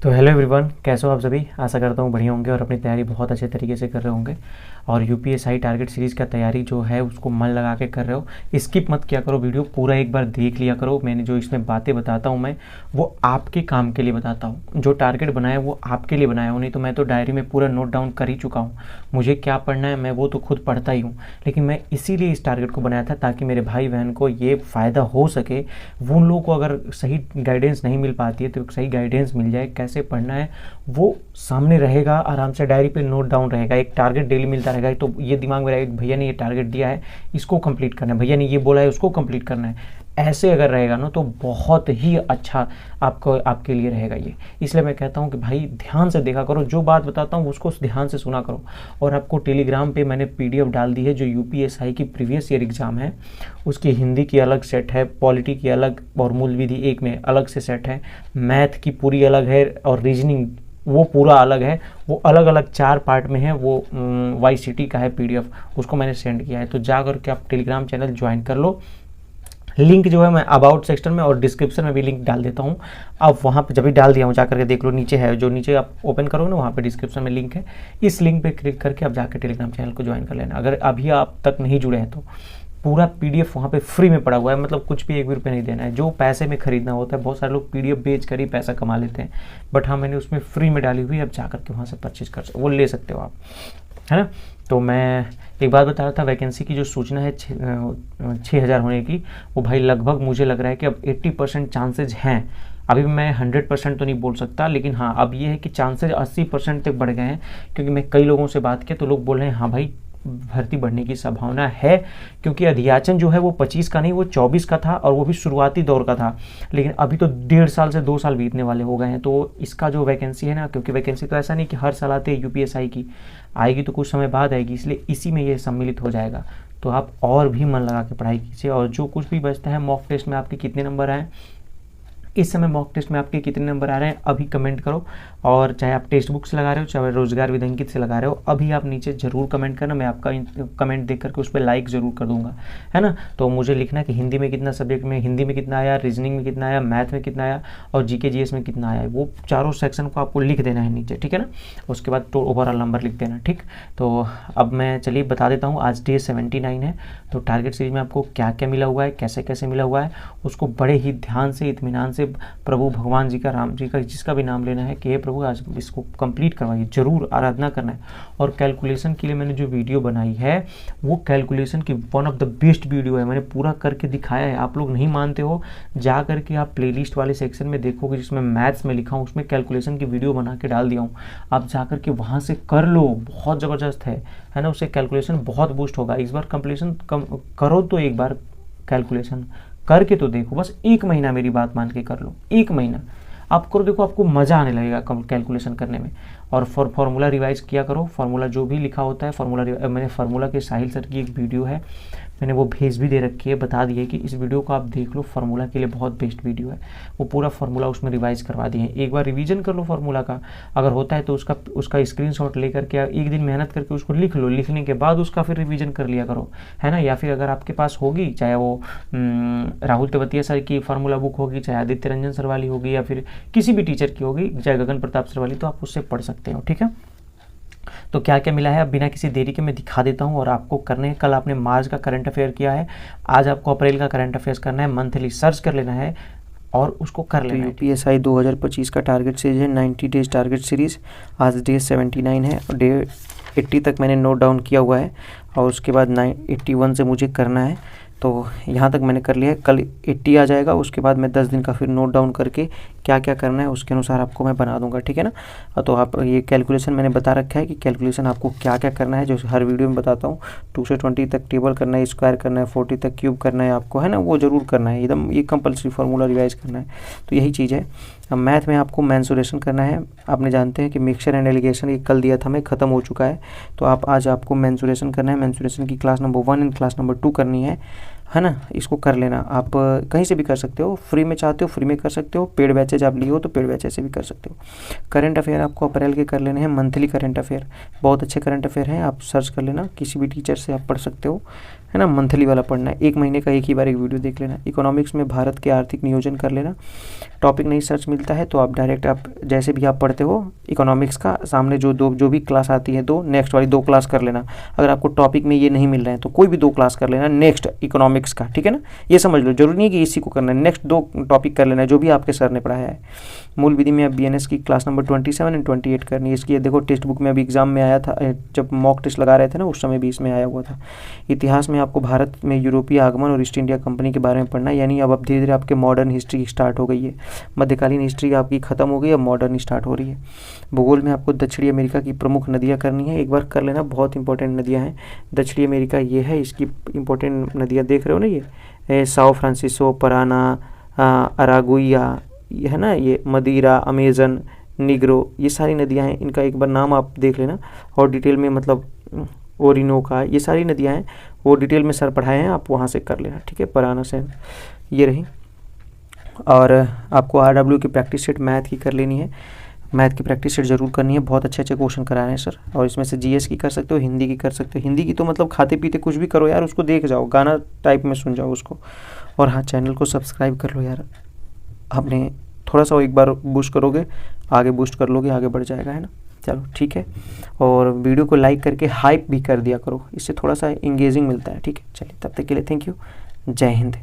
तो hello everyone, कैसे हो आप सभी। आशा करता हूँ बढ़िया होंगे और अपनी तैयारी बहुत अच्छे तरीके से कर रहे होंगे और यूपीएससी टारगेट सीरीज़ का तैयारी जो है उसको मन लगा के कर रहे हो। स्किप मत किया करो, वीडियो पूरा एक बार देख लिया करो। मैंने जो इसमें बातें बताता हूँ मैं वो आपके काम के लिए बताता हूँ। जो टारगेट बनाया वो आपके लिए बनाया हूँ, नहीं तो मैं तो डायरी में पूरा नोट डाउन कर ही चुका हूँ। मुझे क्या पढ़ना है मैं वो तो खुद पढ़ता ही हूँ, लेकिन मैं इसीलिए इस टारगेट को बनाया था ताकि मेरे भाई बहन को ये फ़ायदा हो सके। वो उन लोगों को अगर सही गाइडेंस नहीं मिल पाती है तो सही गाइडेंस मिल जाए, कैसे पढ़ना है वो सामने रहेगा, आराम से डायरी पे नोट डाउन रहेगा। एक टारगेट डेली मिलता रहेगा तो ये दिमाग में रहेगा भैया ने ये टारगेट दिया है इसको कंप्लीट करना है, भैया ने ये बोला है उसको कंप्लीट करना है। ऐसे अगर रहेगा ना तो बहुत ही अच्छा आपके लिए रहेगा ये। इसलिए मैं कहता हूँ कि भाई ध्यान से देखा करो, जो बात बताता हूँ उसको ध्यान से सुना करो। और आपको टेलीग्राम पे मैंने पीडीएफ डाल दी है जो यूपीएससी की प्रीवियस ईयर एग्जाम है, उसकी हिंदी की अलग सेट है, पॉलिटी की अलग और मूल विधि एक में अलग से सेट है, मैथ की पूरी अलग है और रीजनिंग वो पूरा अलग है। वो अलग अलग 4 पार्ट में है। वो YCT का है पीडीएफ, उसको मैंने सेंड किया है। तो जा करके आप टेलीग्राम चैनल ज्वाइन कर लो। लिंक जो है मैं अबाउट सेक्शन में और डिस्क्रिप्शन में भी लिंक डाल देता हूँ। आप वहाँ पे जब भी डाल दिया हूँ जा करके देख लो, नीचे है, जो नीचे आप ओपन करोगे ना वहाँ पे डिस्क्रिप्शन में लिंक है। इस लिंक पे क्लिक करके आप जाकर टेलीग्राम चैनल को ज्वाइन कर लेना। अगर अभी आप तक नहीं जुड़े हैं तो पूरा पीडीएफ वहाँ पे फ्री में पड़ा हुआ है, मतलब कुछ भी 1 भी रुपये नहीं देना है। जो पैसे में खरीदना होता है, बहुत सारे लोग पीडीएफ बेच कर ही पैसा कमा लेते हैं, बट हाँ मैंने उसमें फ्री में डाली हुई है। अब जा करके वहाँ से परचेज कर वो ले सकते हो आप, है ना। तो मैं एक बात बता रहा था, वैकेंसी की जो सूचना है 6,000 होने की, वो भाई लगभग मुझे लग रहा है कि अब 80% चांसेज हैं। अभी मैं 100% तो नहीं बोल सकता, लेकिन हाँ अब ये है कि चांसेज 80% तक बढ़ गए हैं। क्योंकि मैं कई लोगों से बात किया तो लोग बोल रहे हैं हाँ भाई भर्ती बढ़ने की संभावना है, क्योंकि अधियाचन जो है वो 25 का नहीं वो 24 का था और वो भी शुरुआती दौर का था। लेकिन अभी तो 1.5 साल से 2 साल बीतने वाले हो गए हैं। तो इसका जो वैकेंसी है ना, क्योंकि वैकेंसी तो ऐसा नहीं कि हर साल आते हैं, यूपीएससी की आएगी तो कुछ समय बाद आएगी, इसलिए इसी में ये सम्मिलित हो जाएगा। तो आप और भी मन लगा के पढ़ाई कीजिए। और जो कुछ भी बचता है, मॉक टेस्ट में आपके कितने नंबर आए, इस समय मॉक टेस्ट में आपके कितने नंबर आ रहे हैं अभी कमेंट करो। और चाहे आप टेक्स्ट बुक से लगा रहे हो चाहे रोजगार विद अंकित से लगा रहे हो, अभी आप नीचे जरूर कमेंट करना। मैं आपका कमेंट देख करके उस पर लाइक जरूर कर दूंगा, है ना। तो मुझे लिखना कि हिंदी में कितना सब्जेक्ट में, हिंदी में कितना आया, रीजनिंग में कितना आया, मैथ में कितना आया और जीके जीएस में कितना आया, वो चारों सेक्शन को आपको लिख देना है नीचे, ठीक है ना। उसके बाद तो ओवरऑल नंबर लिख देना, ठीक। तो अब मैं चलिए बता देता हूँ, आज डे 79 है। तो टारगेट सीरीज में आपको क्या क्या मिला हुआ है, कैसे कैसे मिला हुआ है, उसको बड़े ही ध्यान से इत्मीनान से प्रभु भगवान जी का, राम जी का, जिसका भी नाम लेना है कि हे प्रभु आज इसको कंप्लीट करवाइए, जरूर आराधना करना है। और कैलकुलेशन के लिए मैंने जो वीडियो बनाई है वो कैलकुलेशन की one of the best video है। मैंने पूरा करके दिखाया है। आप लोग नहीं मानते हो, जा करके आप प्लेलिस्ट वाले सेक्शन में देखोगे जिसमें मैथ्स में लिखा हूँ, उसमें कैलकुलेशन की वीडियो बना के डाल दिया हूँ। आप जा करके वहाँ से कर लो, बहुत ज़बरदस्त है ना। उससे कैलकुलेशन बहुत बूस्ट होगा। इस बार कंप्लीशन करो तो एक बार कैलकुलेशन करके तो देखो, बस 1 महीना मेरी बात मान के कर लो, 1 महीना आप करो, देखो आपको मज़ा आने लगेगा कैलकुलेशन करने में। और फार्मूला रिवाइज किया करो, फार्मूला जो भी लिखा होता है फार्मूला। मैंने फार्मूला के साहिल सर की एक वीडियो है, मैंने वो भेज भी दे रखी है, बता दिए कि इस वीडियो को आप देख लो, फार्मूला के लिए बहुत बेस्ट वीडियो है। वो पूरा फार्मूला उसमें रिवाइज करवा दिए हैं। एक बार रिवीजन कर लो फार्मूला का, अगर होता है तो उसका स्क्रीनशॉट लेकर के एक दिन मेहनत करके उसको लिख लो, लिखने के बाद उसका फिर रिवीजन कर लिया करो, है ना। या फिर अगर आपके पास होगी, चाहे वो राहुल तेवतिया सर की फार्मूला बुक होगी, चाहे आदित्य रंजन सर वाली होगी, या फिर किसी भी टीचर की होगी, चाहे गगन प्रताप सर वाली, तो आप उससे पढ़ सकते हो, ठीक है। तो क्या क्या मिला है अब बिना किसी देरी के मैं दिखा देता हूँ और आपको करने है। कल आपने मार्च का करंट अफेयर किया है, आज आपको अप्रैल का करंट अफेयर्स करना है, मंथली सर्च कर लेना है और उसको कर लेना है। यूपीएससी 2025 का टारगेट सीरीज है 90 डेज टारगेट सीरीज। आज डे 79 है और डे 80 तक मैंने नोट डाउन किया हुआ है और उसके बाद 81 से मुझे करना है। तो यहाँ तक मैंने कर लिया है, कल 80 आ जाएगा, उसके बाद मैं 10 दिन का फिर नोट डाउन करके क्या क्या करना है उसके अनुसार आपको मैं बना दूंगा, ठीक है ना। तो आप ये कैलकुलेशन मैंने बता रखा है कि कैलकुलेशन आपको क्या क्या करना है, जो हर वीडियो में बताता हूँ। 2 से 20 तक टेबल करना है, स्क्वायर करना है, 40 तक क्यूब करना है आपको, है ना, वो जरूर करना है एकदम, ये कंपलसरी फार्मूला रिवाइज करना है। तो यही चीज़ है। अब मैथ में आपको मेंसुरेशन करना है। आपने जानते हैं कि मिक्सचर एंड एलिगेशन ये कल दिया था मैं, ख़त्म हो चुका है। तो आप आज आपको मेंसुरेशन करना है। मेंसुरेशन की class number 1 and class number 2 करनी है। है ना, इसको कर लेना। आप कहीं से भी कर सकते हो, फ्री में चाहते हो फ्री में कर सकते हो, पेड बैचेज आप लिए हो तो पेड बैचेज से भी कर सकते हो। करंट अफेयर आपको अप्रैल के कर लेने हैं, मंथली करंट अफेयर, बहुत अच्छे करंट अफेयर हैं, आप सर्च कर लेना, किसी भी टीचर से आप पढ़ सकते हो, है ना। मंथली वाला पढ़ना है, 1 महीने का एक ही बार एक वीडियो देख लेना। इकोनॉमिक्स में भारत के आर्थिक नियोजन कर लेना। टॉपिक नहीं सर्च मिलता है तो आप डायरेक्ट आप जैसे भी आप पढ़ते हो इकोनॉमिक्स का, सामने जो भी क्लास आती है दो, नेक्स्ट वाली 2 क्लास कर लेना। अगर आपको टॉपिक में ये नहीं मिल रहे हैं तो कोई भी 2 क्लास कर लेना नेक्स्ट इकोनॉमिक्स का, ठीक है ना। ये समझ लो, जरूरी नहीं कि इसी को करना है, नेक्स्ट 2 टॉपिक कर लेना है जो भी आपके सर ने पढ़ाया है। मूल विधि में अब BNS की क्लास नंबर 27 एंड 28 करनी है। इसकी देखो टेक्स्ट बुक में अभी एग्जाम में आया था, जब मॉक टेस्ट लगा रहे थे ना उस समय भी इसमें आया हुआ था। इतिहास में आपको भारत में यूरोपीय आगमन और ईस्ट इंडिया कंपनी के बारे में पढ़ना है, यानी अब धीरे धीरे आपके मॉडर्न हिस्ट्री स्टार्ट हो गई है। मध्यकालीन हिस्ट्री आपकी खत्म हो गई, अब मॉडर्न स्टार्ट हो रही है। भूगोल में आपको दक्षिणी अमेरिका की प्रमुख नदियाँ करनी है, एक बार कर लेना, बहुत इंपॉर्टेंट नदियाँ हैं। दक्षिणी अमेरिका ये है, इसकी इंपॉर्टेंट नदियाँ देख रहे हो ना, ये साओ फ्रांसिस्को, पराना, अरागुइया, ये है ना, ये मदीरा, अमेजन, निग्रो, ये सारी नदियाँ हैं। इनका एक बार नाम आप देख लेना और डिटेल में, मतलब ओरिनोका, ये सारी नदियाँ हैं, वो डिटेल में सर पढ़ाए हैं, आप वहाँ से कर लेना, ठीक है। पराना से ये रही। और आपको RW की प्रैक्टिस सेट मैथ की कर लेनी है, मैथ की प्रैक्टिस सेट जरूर करनी है, बहुत अच्छे अच्छे क्वेश्चन करा रहे हैं सर। और इसमें से GS की कर सकते हो, हिंदी की कर सकते हो। हिंदी की तो मतलब खाते पीते कुछ भी करो यार, उसको देख जाओ, गाना टाइप में सुन जाओ उसको। और हाँ, चैनल को सब्सक्राइब कर लो यार, आपने थोड़ा सा एक बार बूस्ट करोगे, आगे बूस्ट कर लोगे, आगे बढ़ जाएगा, है ना। चलो ठीक है, और वीडियो को लाइक करके हाइप भी कर दिया करो, इससे थोड़ा सा इंगेजिंग मिलता है, ठीक है। चलिए तब तक के लिए थैंक यू, जय हिंद।